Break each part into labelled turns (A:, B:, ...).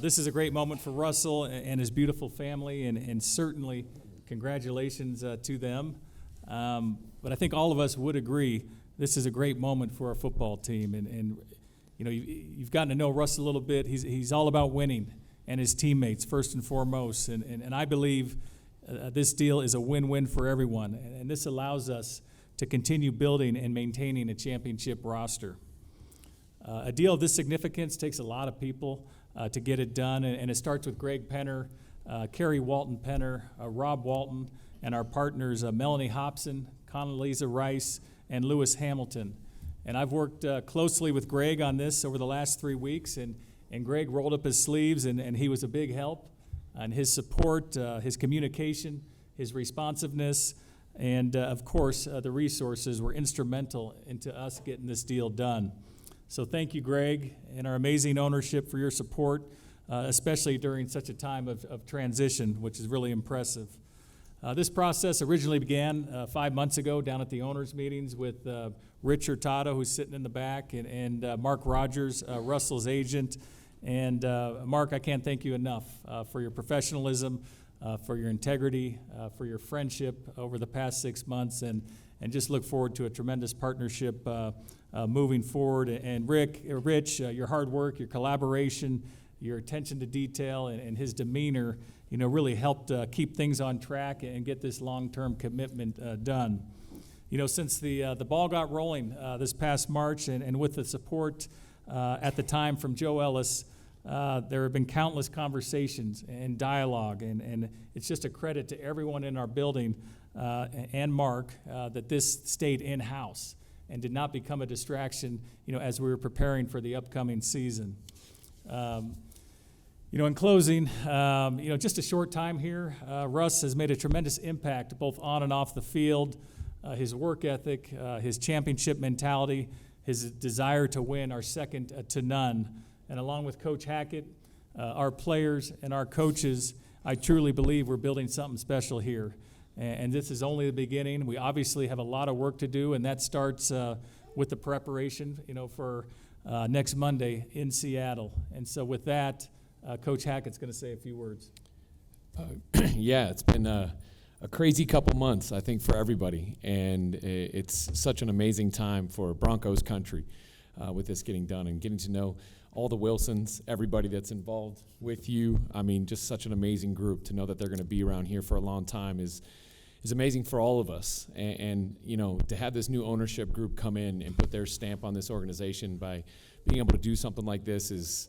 A: This is a great moment for Russell and his beautiful family, and certainly congratulations to them. But I think all of us would agree this is a great moment for our football team. And you know, you've gotten to know Russ a little bit. He's all about winning and his teammates first and foremost. And I believe this deal is a win-win for everyone. And this allows us to continue building and maintaining a championship roster. A deal of this significance takes a lot of people to get it done, and it starts with Greg Penner, Kerry Walton Penner, Rob Walton, and our partners Melanie Hobson, Condoleezza Rice, and Lewis Hamilton. And I've worked closely with Greg on this over the last 3 weeks, and Greg rolled up his sleeves, and he was a big help. And his support, his communication, his responsiveness, and of course, the resources were instrumental into us getting this deal done. So thank you, Greg, and our amazing ownership for your support, especially during such a time of transition, which is really impressive. This process originally began 5 months ago down at the owners' meetings with Rich Hurtado, who's sitting in the back, and Mark Rogers, Russell's agent. And Mark, I can't thank you enough for your professionalism, for your integrity, for your friendship over the past 6 months, and just look forward to a tremendous partnership moving forward. And Rich, your hard work, your collaboration, your attention to detail, and his demeanor, really helped keep things on track and get this long-term commitment done. Since the ball got rolling this past March, and with the support at the time from Joe Ellis, there have been countless conversations and dialogue, and it's just a credit to everyone in our building and Mark that this stayed in-house and did not become a distraction, as we were preparing for the upcoming season. In closing, just a short time here, Russ has made a tremendous impact both on and off the field. His work ethic, his championship mentality, his desire to win are second to none. And along with Coach Hackett, our players and our coaches, I truly believe we're building something special here. And this is only the beginning. We obviously have a lot of work to do, and that starts with the preparation, for next Monday in Seattle. And so with that, Coach Hackett's going to say a few words.
B: Yeah, it's been a crazy couple months, I think, for everybody. And it's such an amazing time for Broncos country with this getting done and getting to know all the Wilsons, everybody that's involved with you. I mean, just such an amazing group. To know that they're going to be around here for a long time is amazing for all of us. And to have this new ownership group come in and put their stamp on this organization by being able to do something like this is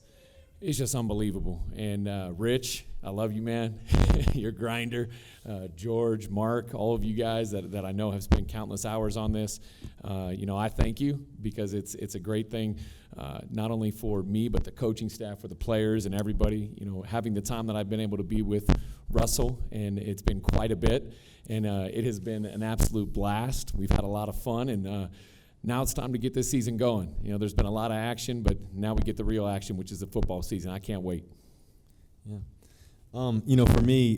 B: just unbelievable. And Rich, I love you, man. You're a grinder. George, Mark, all of you guys that I know have spent countless hours on this. I thank you because it's a great thing, not only for me, but the coaching staff, for the players and everybody. Having the time that I've been able to be with Russell, and it's been quite a bit. And it has been an absolute blast. We've had a lot of fun, and now it's time to get this season going. There's been a lot of action, but now we get the real action, which is the football season. I can't wait.
C: Yeah. For me,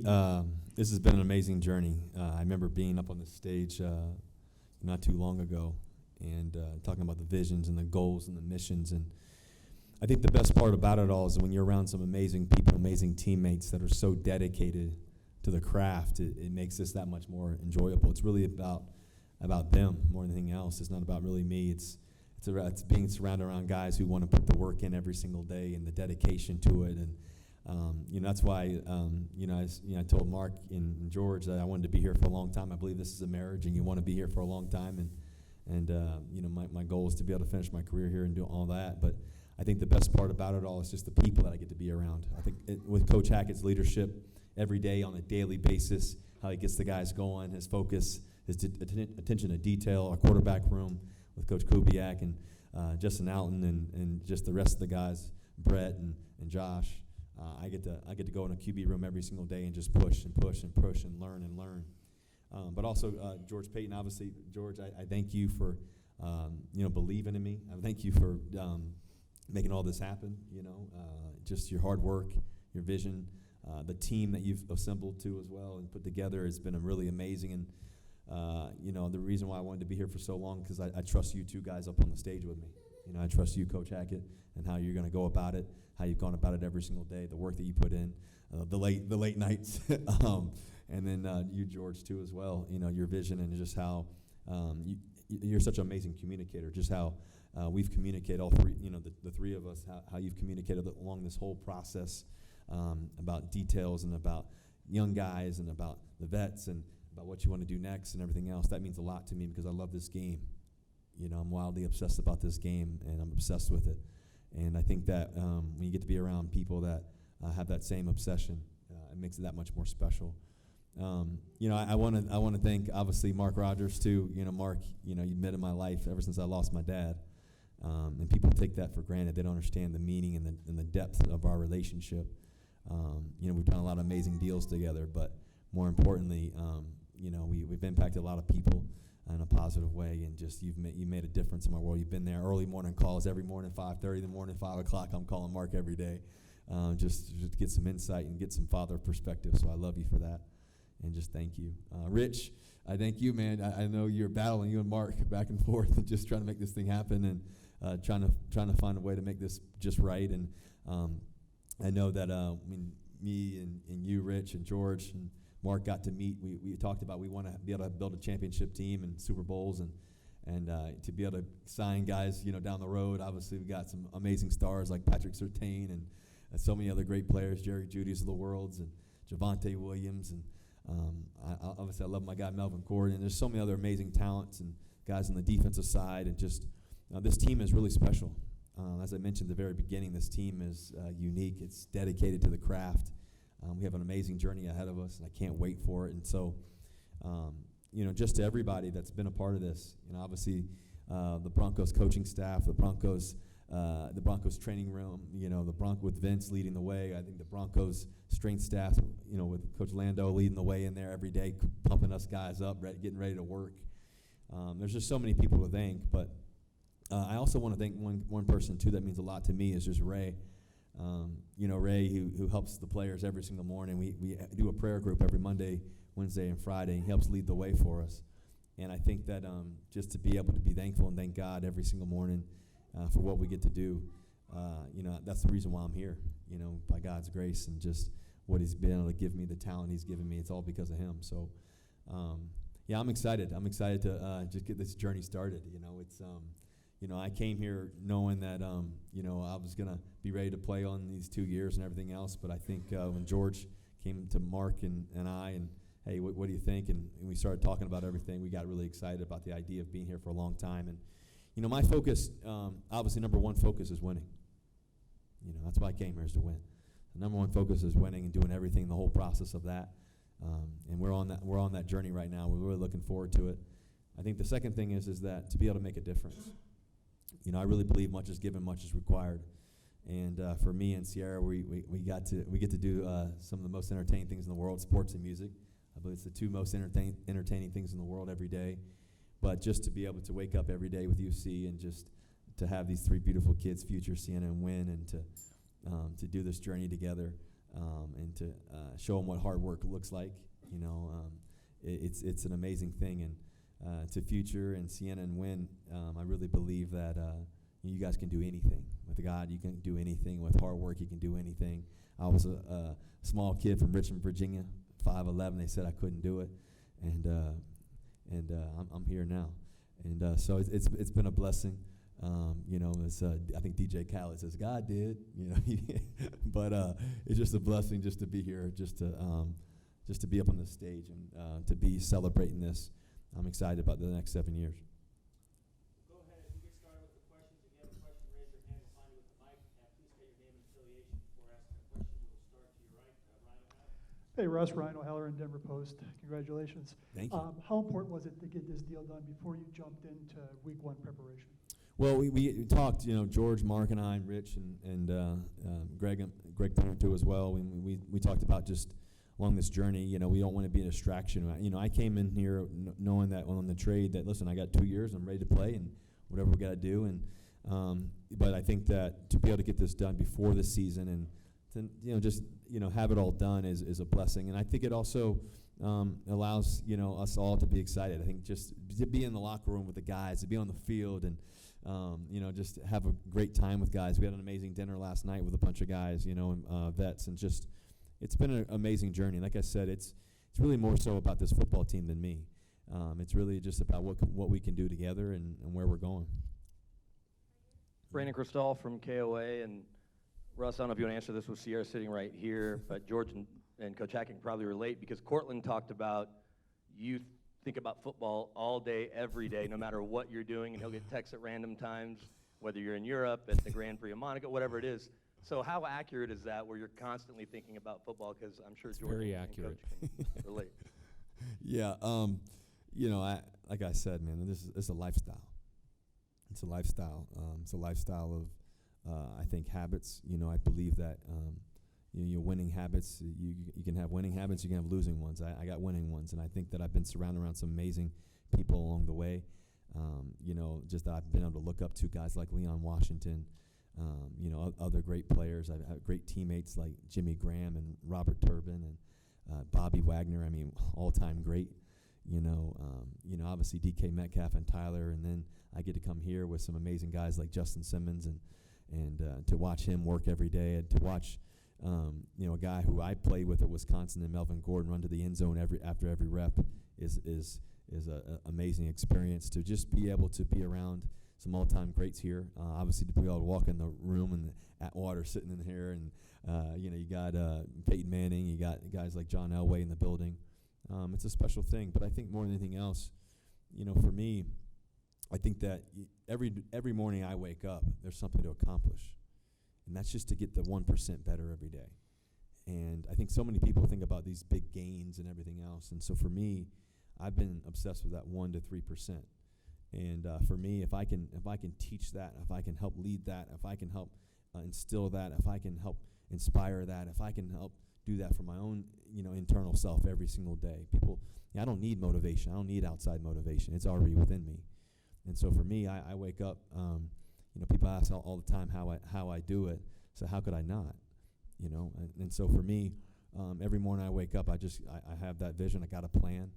C: this has been an amazing journey. I remember being up on the stage not too long ago and talking about the visions and the goals and the missions. And I think the best part about it all is when you're around some amazing people, amazing teammates that are so dedicated to the craft, it makes this that much more enjoyable. It's really about them more than anything else. It's not about really me. It's being surrounded around guys who want to put the work in every single day and the dedication to it. And that's why I told Mark and George that I wanted to be here for a long time. I believe this is a marriage, and you want to be here for a long time. And my goal is to be able to finish my career here and do all that. But I think the best part about it all is just the people that I get to be around. I think with Coach Hackett's leadership every day on a daily basis, how he gets the guys going, his focus, his attention to detail, our quarterback room with Coach Kubiak and Justin Alton and just the rest of the guys, Brett and Josh. I get to go in a QB room every single day and just push and push and push and learn and learn. But also George Payton, obviously, George, I thank you for believing in me. I thank you for making all this happen. Just your hard work, your vision, the team that you've assembled too as well and put together has been really amazing. And the reason why I wanted to be here for so long because I trust you two guys up on the stage with me. I trust you, Coach Hackett, and how you're going to go about it, how you've gone about it every single day, the work that you put in, the late nights, and then you, George, too, as well. Your vision and just how you're such an amazing communicator. Just how we've communicated, all three, the three of us, how you've communicated along this whole process about details and about young guys and about the vets and about what you want to do next and everything else. That means a lot to me because I love this game. I'm wildly obsessed about this game, and I'm obsessed with it. And I think that when you get to be around people that have that same obsession, it makes it that much more special. I want to thank obviously Mark Rogers too. Mark, you've been in my life ever since I lost my dad, and people take that for granted. They don't understand the meaning and the depth of our relationship. We've done a lot of amazing deals together, but more importantly, we've impacted a lot of people in a positive way, and just you've made a difference in my world. You've been there early morning calls every morning, 5:30 in the morning, 5 o'clock. I'm calling Mark every day, just to get some insight and get some father perspective. So I love you for that, and just thank you, Rich. I thank you, man. I know you're battling, you and Mark, back and forth, and just trying to make this thing happen, and trying to find a way to make this just right. And I know that when me and you, Rich, and George and Mark got to meet, we talked about we want to be able to build a championship team and Super Bowls and to be able to sign guys, down the road. Obviously, we got some amazing stars like Patrick Surtain and so many other great players, Jerry Judy's of the worlds and Javonte Williams. And obviously, I love my guy Melvin Gordon. There's so many other amazing talents and guys on the defensive side. And just this team is really special. As I mentioned at the very beginning, this team is unique. It's dedicated to the craft. We have an amazing journey ahead of us, and I can't wait for it. And so, just to everybody that's been a part of this, obviously the Broncos coaching staff, the Broncos training room, with Vince leading the way. I think the Broncos strength staff, with Coach Lando leading the way in there every day, pumping us guys up, getting ready to work. There's just so many people to thank, but I also want to thank one person too that means a lot to me is just Ray. Ray, who helps the players every single morning. We do a prayer group every Monday, Wednesday, and Friday, and he helps lead the way for us. And I think that just to be able to be thankful and thank God every single morning for what we get to do, that's the reason why I'm here, by God's grace and just what he's been able to give me, the talent he's given me. It's all because of him. So, I'm excited. I'm excited to just get this journey started. I came here knowing that, I was going to be ready to play on these 2 years and everything else. But I think when George came to Mark and I and, hey, what do you think? And we started talking about everything. We got really excited about the idea of being here for a long time. And, my focus, obviously number one focus is winning. That's why I came here, is to win. The number one focus is winning and doing everything, the whole process of that. And we're on that journey right now. We're really looking forward to it. I think the second thing is that to be able to make a difference. I really believe much is given, much is required. And for me and Sierra, we get to do some of the most entertaining things in the world, sports and music. I believe it's the two most entertaining things in the world every day. But just to be able to wake up every day with UC and just to have these three beautiful kids, Future, Sienna, and Win, and to do this journey together and to show them what hard work looks like, it's an amazing thing. And to Future and Sienna and Win, I really believe that you guys can do anything. With God, you can do anything. With hard work, you can do anything. I was a small kid from Richmond, Virginia, 5'11". They said I couldn't do it, and I'm here now. And so it's been a blessing. I think DJ Khaled says God did, but it's just a blessing just to be here, just to be up on this stage and to be celebrating this. I'm excited about the next 7 years.
D: Go ahead. As we get started with the questions, if you have a question, raise your hand. We'll find you with the mic. Please state your name and affiliation before asking a question. We'll start to your right. Ryan O'Halloran.
E: Hey, Russ, Ryan O'Halloran, Denver Post. Congratulations.
C: Thank you.
E: How important was it to get this deal done before you jumped into week one preparation?
C: Well, we talked, George, Mark, and I, and Rich, and Greg Penner too as well. We talked about just along this journey, we don't want to be a distraction. I came in here knowing that on the trade that, listen, I got 2 years, I'm ready to play, and whatever we got to do. And but I think that to be able to get this done before the season and to just have it all done is a blessing. And I think it also allows us all to be excited. I think just to be in the locker room with the guys, to be on the field, and just have a great time with guys. We had an amazing dinner last night with a bunch of guys, vets, and just it's been an amazing journey. Like I said, it's really more so about this football team than me. It's really just about what we can do together and where we're going.
F: Brandon Cristal from KOA, and Russ, I don't know if you want to answer this with Sierra sitting right here, but George and Coach Hackett can probably relate because Cortland talked about you think about football all day, every day, no matter what you're doing, and he'll get texts at random times, whether you're in Europe, at the Grand Prix of Monaco, whatever it is. So how accurate is that where you're constantly thinking about football? Because I'm sure George
B: very
F: and
B: accurate.
F: Coach can relate.
C: Yeah, like I said, man, this is a lifestyle. It's a lifestyle. It's a lifestyle of, I think, habits. I believe that your winning habits, you can have winning habits, you can have losing ones. I got winning ones, and I think that I've been surrounded around some amazing people along the way. Just that I've been able to look up to guys like Leon Washington, other great players. I've had great teammates like Jimmy Graham and Robert Turbin and Bobby Wagner. I mean, all-time great. Obviously DK Metcalf and Tyler, and then I get to come here with some amazing guys like Justin Simmons and to watch him work every day, and to watch a guy who I played with at Wisconsin and Melvin Gordon run to the end zone after every rep is an amazing experience. To just be able to be around some all-time greats here, obviously to be able to walk in the room and Atwater sitting in here, and you got Peyton Manning, you got guys like John Elway in the building. It's a special thing, but I think more than anything else, for me, I think that every morning I wake up, there's something to accomplish, and that's just to get the 1% better every day. And I think so many people think about these big gains and everything else, and so for me, I've been obsessed with that 1 to 3%. And for me, if I can teach that, if I can help lead that, if I can help instill that, if I can help inspire that, if I can help do that for my own, internal self every single day. I don't need motivation. I don't need outside motivation. It's already within me. And so for me, I wake up. People ask all the time how I do it. So how could I not? And so for me, every morning I wake up, I have that vision. I got a plan.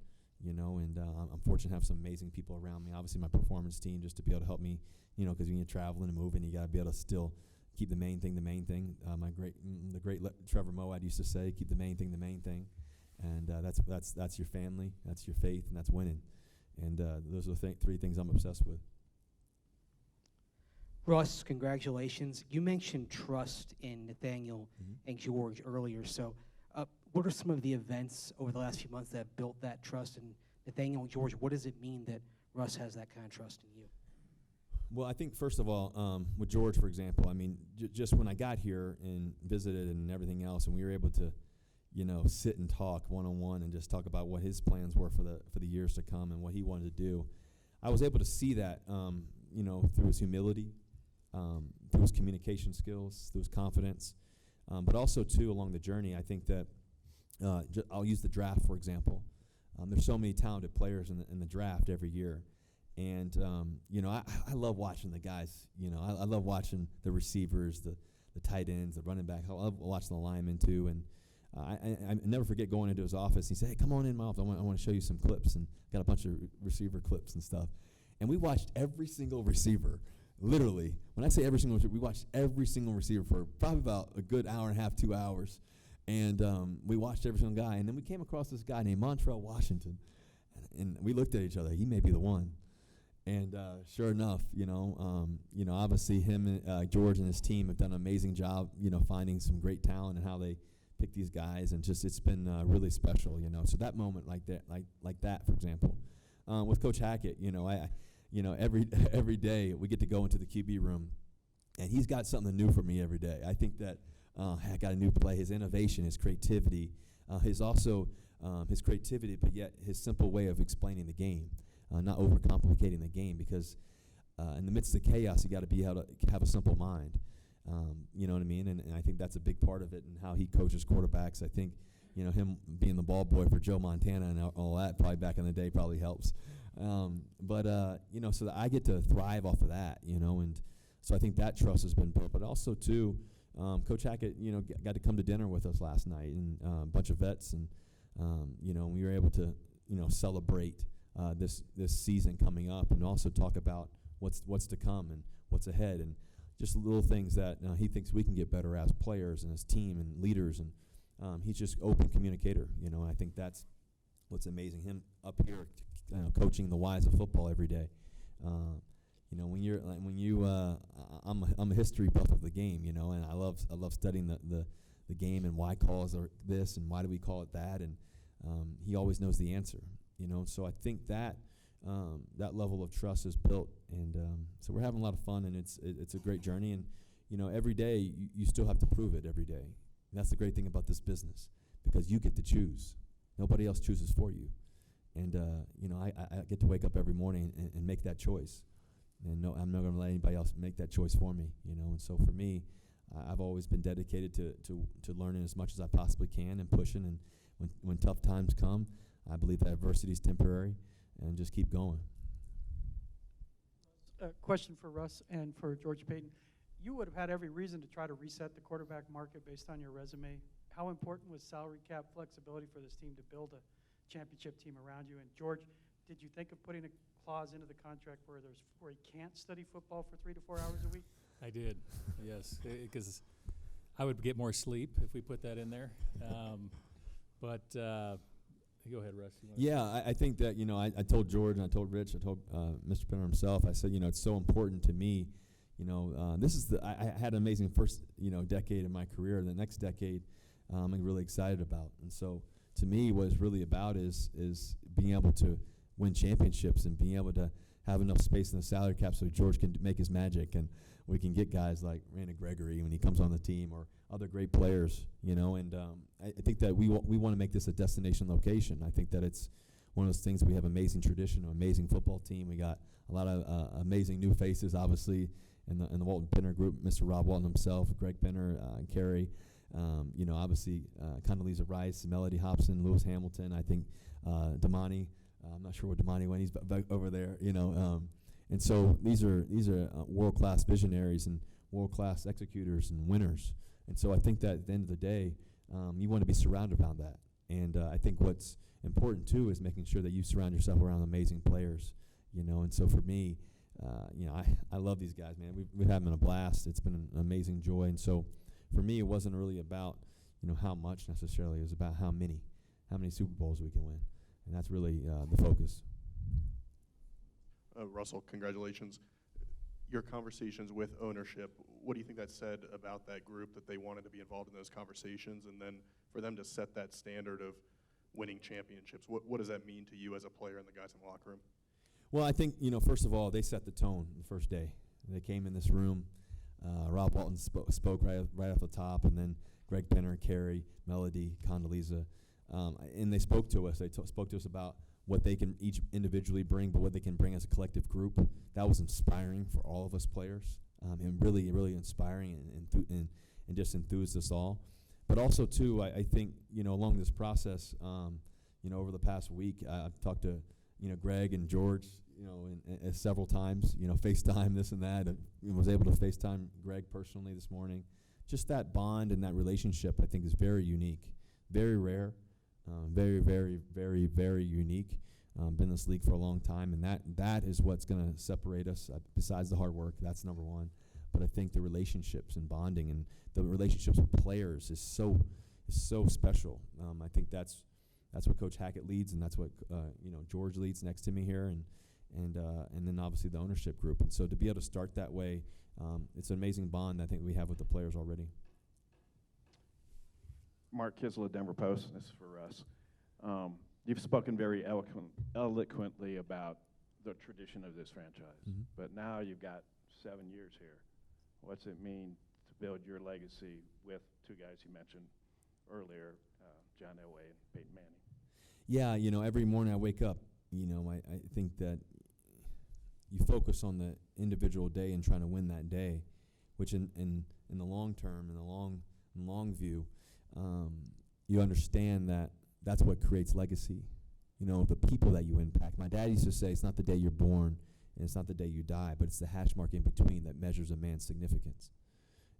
C: And I'm fortunate to have some amazing people around me. Obviously, my performance team, just to be able to help me. Because when you're traveling and moving, you got to be able to still keep the main thing the main thing. The great Trevor Moawad used to say, keep the main thing the main thing. And that's your family, that's your faith, and that's winning. And those are the three things I'm obsessed with.
G: Russ, congratulations. You mentioned trust in Nathaniel and George earlier. So what are some of the events over the last few months that have built that trust in Nathaniel and George? What does it mean that Russ has that kind of trust in you?
C: Well, I think, first of all, with George, for example, I mean, just when I got here and visited and everything else, and we were able to, sit and talk one-on-one and just talk about what his plans were for the years to come and what he wanted to do, I was able to see that, through his humility, through his communication skills, through his confidence, but also, too, along the journey, I think that I'll use the draft, for example. There's so many talented players in the draft every year. And, I love watching the guys. I love watching the receivers, the tight ends, the running back. I love watching the linemen, too. And I never forget going into his office. He said, hey, come on in my office. I want to show you some clips. And got a bunch of receiver clips and stuff. And we watched every single receiver, literally. When I say every single receiver, we watched every single receiver for probably about a good hour and a half, 2 hours. And we watched every single guy. And then we came across this guy named Montrell Washington. And we looked at each other. He may be the one. And sure enough, obviously him and George and his team have done an amazing job, finding some great talent and how they pick these guys, and just it's been really special, So that moment like that, for example, with Coach Hackett, every day we get to go into the QB room, and he's got something new for me every day. I think that I got a new play, his innovation, his creativity, his creativity, but yet his simple way of explaining the game. Not overcomplicating the game, because in the midst of chaos, you got to be able to have a simple mind. You know what I mean? And I think that's a big part of it, and how he coaches quarterbacks. I think, him being the ball boy for Joe Montana and all that probably back in the day probably helps. So that I get to thrive off of that, and so I think that trust has been built. But also, too, Coach Hackett, got to come to dinner with us last night, and a bunch of vets, and, we were able to, celebrate this season coming up, and also talk about what's to come and what's ahead, and just little things that he thinks we can get better as players and as team and leaders, and he's just open communicator, and I think that's what's amazing. Him up here, coaching the whys of football every day. I'm a history buff of the game, and I love studying the game and why calls are this and why do we call it that, and he always knows the answer, So I think that that level of trust is built, and so we're having a lot of fun, and it's a great journey, and every day you still have to prove it every day. And that's the great thing about this business, because you get to choose. Nobody else chooses for you, and I get to wake up every morning and make that choice, and no, I'm not going to let anybody else make that choice for me, And so for me, I've always been dedicated to learning as much as I possibly can and pushing, and when tough times come, I believe that adversity is temporary, and just keep going.
E: A question for Russ and for George Paton. You would have had every reason to try to reset the quarterback market based on your resume. How important was salary cap flexibility for this team to build a championship team around you? And George, did you think of putting a clause into the contract where he can't study football for 3 to 4 hours a week?
A: I did, yes, because I would get more sleep if we put that in there. Go ahead, Russ.
C: Yeah, I think that, I told George and I told Rich, I told Mr. Penner himself, I said, it's so important to me, I had an amazing first, decade of my career. The next decade, I'm really excited about. And so to me, what it's really about is being able to win championships and being able to have enough space in the salary cap so George can make his magic, and we can get guys like Randy Gregory when he comes on the team, or other great players, and I think that we want to make this a destination location. I think that it's one of those things. We have amazing tradition, an amazing football team. We got a lot of amazing new faces, obviously, in the Walton Penner group. Mr. Rob Walton himself, Greg Penner, and Kerry, obviously Condoleezza Rice, Melody Hobson, Lewis Hamilton. I think Damani. I'm not sure what Damani went. He's back over there, and so these are world-class visionaries and world-class executors and winners. And so I think that at the end of the day, you want to be surrounded around that. And I think what's important too is making sure that you surround yourself around amazing players, And so for me, I love these guys, man. We've had them a blast. It's been an amazing joy. And so for me, it wasn't really about how much necessarily. It was about how many Super Bowls we can win, and that's really the focus.
H: Russell, congratulations. Your conversations with ownership, what do you think that said about that group, that they wanted to be involved in those conversations, and then for them to set that standard of winning championships? What does that mean to you as a player and the guys in the locker room?
C: Well, I think, first of all, they set the tone the first day. They came in this room. Rob Walton spoke right off the top, and then Greg Penner, Kerry, Melody, Condoleezza, and they spoke to us. They spoke to us about what they can each individually bring, but what they can bring as a collective group. That was inspiring for all of us players, and really, really inspiring and just enthused us all. But also, too, I think, along this process, over the past week, I've talked to, Greg and George, and several times, FaceTime, this and that. I was able to FaceTime Greg personally this morning. Just that bond and that relationship, I think, is very unique, very rare. Very, very, very, very unique. Been in this league for a long time, and that is what's going to separate us. Besides the hard work, that's number one. But I think the relationships and bonding and the relationships with players is so special. I think that's what Coach Hackett leads, and that's what George leads next to me here, and then obviously the ownership group. And so to be able to start that way, it's an amazing bond I think we have with the players already.
I: Mark Kisel of Denver Post. This is for Russ. You've spoken very eloquently about the tradition of this franchise, but now you've got 7 years here. What's it mean to build your legacy with two guys you mentioned earlier, John Elway and Peyton Manning?
C: Yeah, every morning I wake up, I think that you focus on the individual day and trying to win that day, which in the long term, in the long view, you understand that that's what creates legacy. The people that you impact. My dad used to say, it's not the day you're born and it's not the day you die, but it's the hash mark in between that measures a man's significance.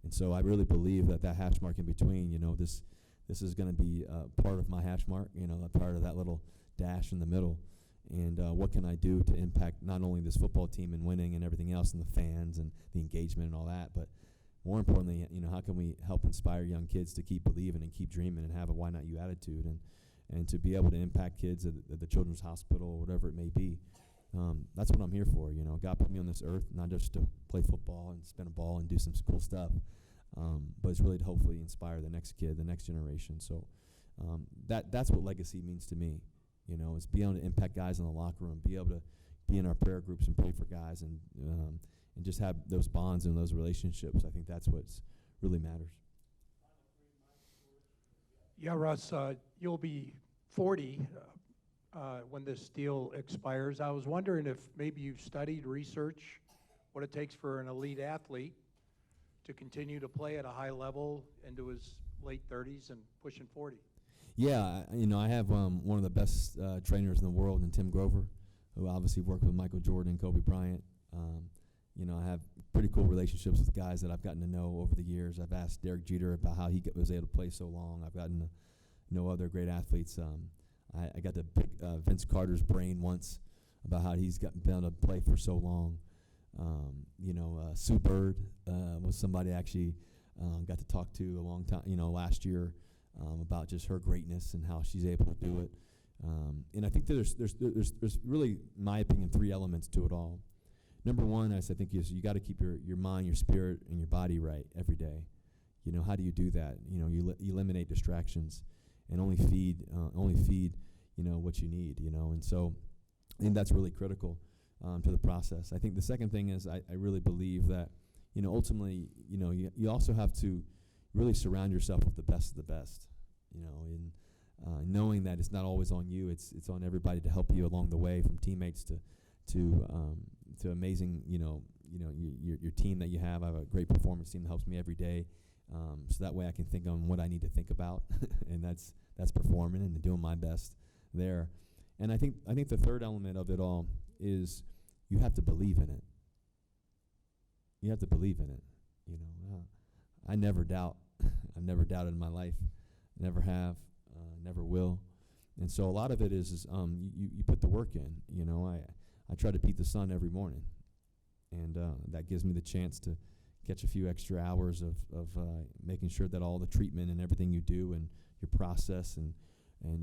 C: And so I really believe that hash mark in between, this is going to be part of my hash mark, a part of that little dash in the middle. and what can I do to impact not only this football team and winning and everything else and the fans and the engagement and all that, but more importantly, how can we help inspire young kids to keep believing and keep dreaming and have a why not you attitude, and to be able to impact kids at the Children's Hospital or whatever it may be. That's what I'm here for. God put me on this earth not just to play football and spin a ball and do some cool stuff, but it's really to hopefully inspire the next kid, the next generation. So that's what legacy means to me. Is be able to impact guys in the locker room, be able to be in our prayer groups and pray for guys, and just have those bonds and those relationships. I think that's what's really matters.
J: Yeah, Russ, you'll be 40 when this deal expires. I was wondering if maybe you've studied, researched what it takes for an elite athlete to continue to play at a high level into his late 30s and pushing 40.
C: Yeah, I have one of the best trainers in the world, in Tim Grover, who obviously worked with Michael Jordan and Kobe Bryant. I have pretty cool relationships with guys that I've gotten to know over the years. I've asked Derek Jeter about how he was able to play so long. I've gotten to know other great athletes. I got to pick Vince Carter's brain once about how he's been able to play for so long. Sue Bird was somebody I actually got to talk to a long time, last year, about just her greatness and how she's able to do it. And I think there's really, in my opinion, 3 elements to it all. Number one, I think, is you got to keep your mind, your spirit, and your body right every day. How do you do that? You eliminate distractions and only feed what you need. And so I think that's really critical to the process. I think the second thing is I really believe that ultimately you also have to really surround yourself with the best of the best. And knowing that it's not always on you, it's on everybody to help you along the way, from teammates to amazing, your team that you have. I have a great performance team that helps me every day, so that way I can think on what I need to think about, and that's performing and doing my best there. And I think the third element of it all is you have to believe in it. You have to believe in it. I never doubt. I've never doubted in my life. Never have. Never will. And so a lot of it is you put the work in. I try to beat the sun every morning, and that gives me the chance to catch a few extra hours of making sure that all the treatment and everything you do and your process and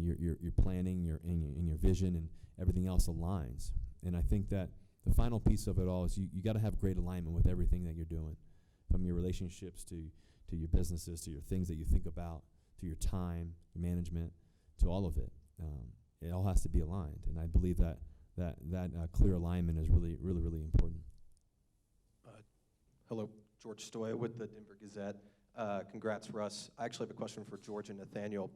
C: your planning and your vision and everything else aligns. And I think that the final piece of it all is you got to have great alignment with everything that you're doing, from your relationships to your businesses, to your things that you think about, to your time, your management, to all of it. It all has to be aligned, and I believe that clear alignment is really, really, really important.
K: Hello, George Stoya with the Denver Gazette. Congrats, Russ. I actually have a question for George and Nathaniel.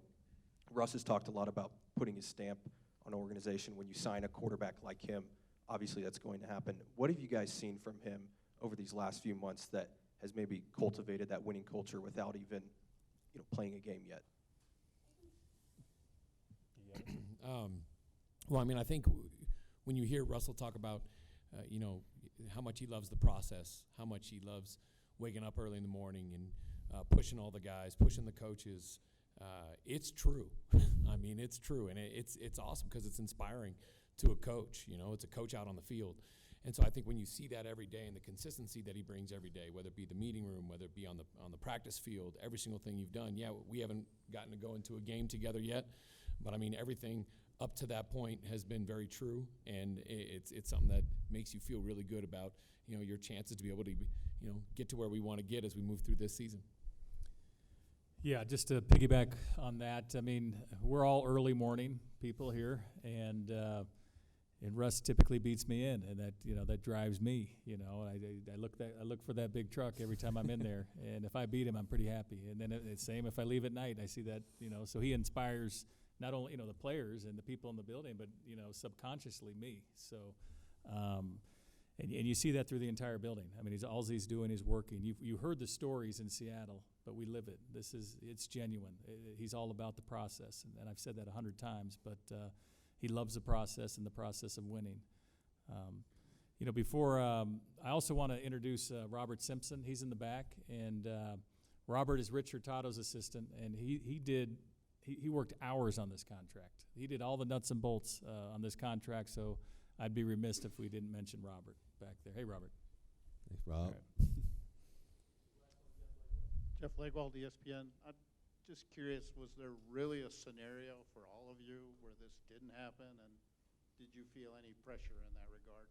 K: Russ has talked a lot about putting his stamp on an organization when you sign a quarterback like him. Obviously, that's going to happen. What have you guys seen from him over these last few months that has maybe cultivated that winning culture without even, playing a game yet?
B: Well, I think when you hear Russell talk about, how much he loves the process, how much he loves waking up early in the morning and pushing all the guys, pushing the coaches, it's true. It's true, and it's awesome because it's inspiring to a coach. It's a coach out on the field. And so I think when you see that every day and the consistency that he brings every day, whether it be the meeting room, whether it be on the practice field, every single thing you've done. Yeah, we haven't gotten to go into a game together yet, but everything up to that point has been very true, and it's something that makes you feel really good about your chances to be able to get to where we want to get as we move through this season.
A: Yeah, just to piggyback on that, we're all early morning people here, and Russ typically beats me in, and that drives me. I look for that big truck every time I'm in there, and if I beat him, I'm pretty happy. And then it's same if I leave at night, I see that. So he inspires not only the players and the people in the building, but subconsciously me. So, and you see that through the entire building. He's doing is working. You heard the stories in Seattle, but we live it. It's genuine. He's all about the process, and I've said that 100 times, but. He loves the process and the process of winning. I also want to introduce Robert Simpson. He's in the back, and Robert is Rich Hurtado's assistant, and he he worked hours on this contract. He did all the nuts and bolts on this contract, so I'd be remiss if we didn't mention Robert back there. Hey, Robert.
C: Thanks, Rob.
L: Jeff Legwald, ESPN. I'm just curious, was there really a scenario for all of you where this didn't happen, and did you feel any pressure in that regard?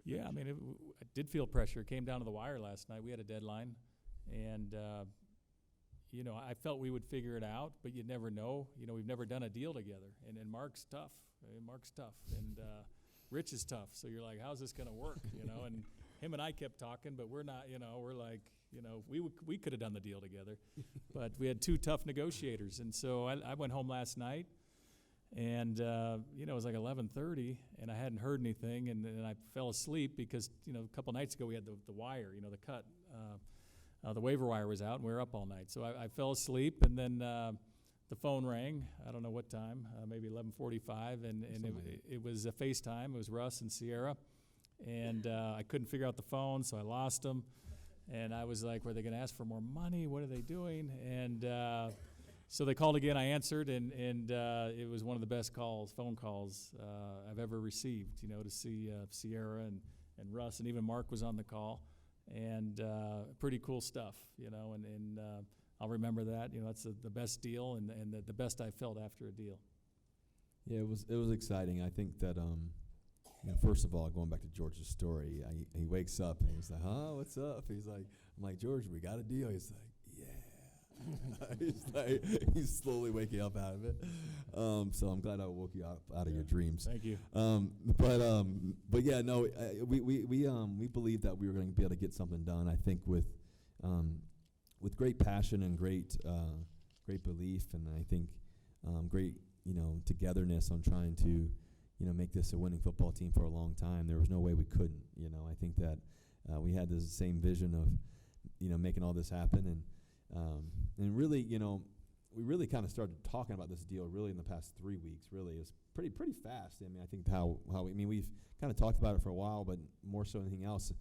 A: Yeah, I mean, I did feel pressure. It came down to the wire last night. We had a deadline, and you know, I felt we would figure it out, but you never know. You know, we've never done a deal together, and Mark's tough. Mark's tough, and Rich is tough. So you're like, how's this going to work? You know, and him and I kept talking, but we're not. You know, we're like, you know, we could have done the deal together, but we had two tough negotiators, and so I went home last night. And, you know, it was like 11:30, and I hadn't heard anything, and I fell asleep because, you know, a couple nights ago we had the wire, you know, the cut. The waiver wire was out, and we were up all night. So I fell asleep, and then the phone rang. I don't know what time, maybe 11:45, and it was a FaceTime. It was Russ and Sierra, and I couldn't figure out the phone, so I lost them. And I was like, were they going to ask for more money? What are they doing? And so they called again. I answered, and it was one of the best phone calls I've ever received, you know, to see Sierra and Russ, and even Mark was on the call, and pretty cool stuff, you know, and I'll remember that. You know, that's the best deal and the best I felt after a deal.
C: Yeah, it was exciting. I think that, you know, first of all, going back to George's story, he wakes up and he's like, huh, what's up? He's like, I'm like, George, we got a deal. He's like, he's slowly waking up out of it. So I'm glad I woke you up out of your dreams.
A: Thank you.
C: But yeah, no, we believed that we were going to be able to get something done. I think with great passion and great belief, and I think great, you know, togetherness on trying to, you know, make this a winning football team for a long time. There was no way we couldn't. You know, I think that we had the same vision of, you know, making all this happen, and really, you know, we really kind of started talking about this deal really in the past 3 weeks. Really, it was pretty fast. I mean, I think we've kind of talked about it for a while, but more so than anything else,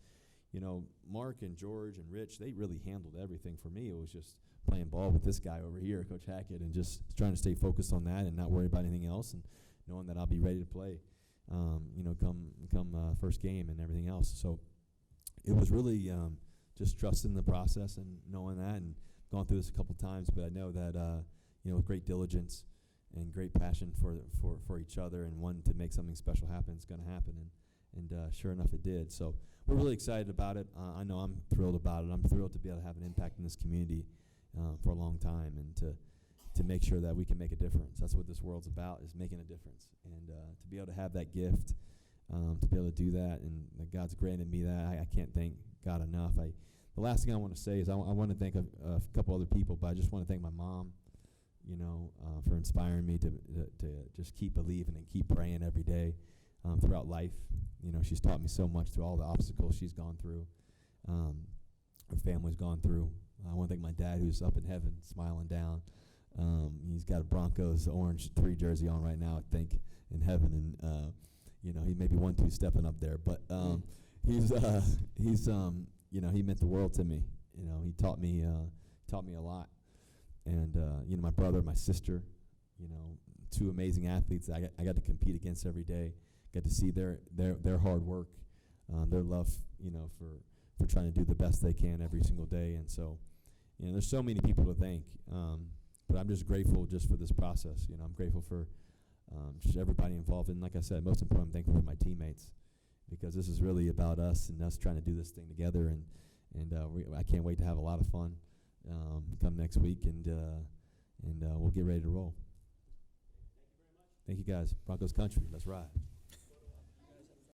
C: you know, Mark and George and Rich, they really handled everything for me. It was just playing ball with this guy over here, Coach Hackett, and just trying to stay focused on that and not worry about anything else, and knowing that I'll be ready to play, you know, come first game and everything else. So it was really just trusting the process and knowing that, and gone through this a couple times, but I know that you know, with great diligence and great passion for each other and wanting to make something special happen, it's going to happen, and sure enough, it did. So we're really excited about it. I know I'm thrilled about it. I'm thrilled to be able to have an impact in this community for a long time, and to make sure that we can make a difference. That's what this world's about, is making a difference, and to be able to have that gift, to be able to do that, and that God's granted me that. I can't thank God enough. The last thing I want to say is I want to thank a couple other people, but I just want to thank my mom, you know, for inspiring me to just keep believing and keep praying every day throughout life. You know, she's taught me so much through all the obstacles she's gone through, her family's gone through. I want to thank my dad, who's up in heaven smiling down. He's got a Broncos orange 3 jersey on right now, I think, in heaven, and you know, he may be 1-2 stepping up there, but he's you know, he meant the world to me. You know, he taught me a lot. And you know, my brother, my sister, you know, 2 amazing athletes that I got to compete against every day. Got to see their hard work, their love, you know, for trying to do the best they can every single day. And so, you know, there's so many people to thank. But I'm just grateful just for this process. You know, I'm grateful for just everybody involved. And like I said, most important, I'm thankful for my teammates, because this is really about us and us trying to do this thing together, and I can't wait to have a lot of fun come next week, and we'll get ready to roll. Thank you very much. Thank you, guys. Broncos country, let's ride.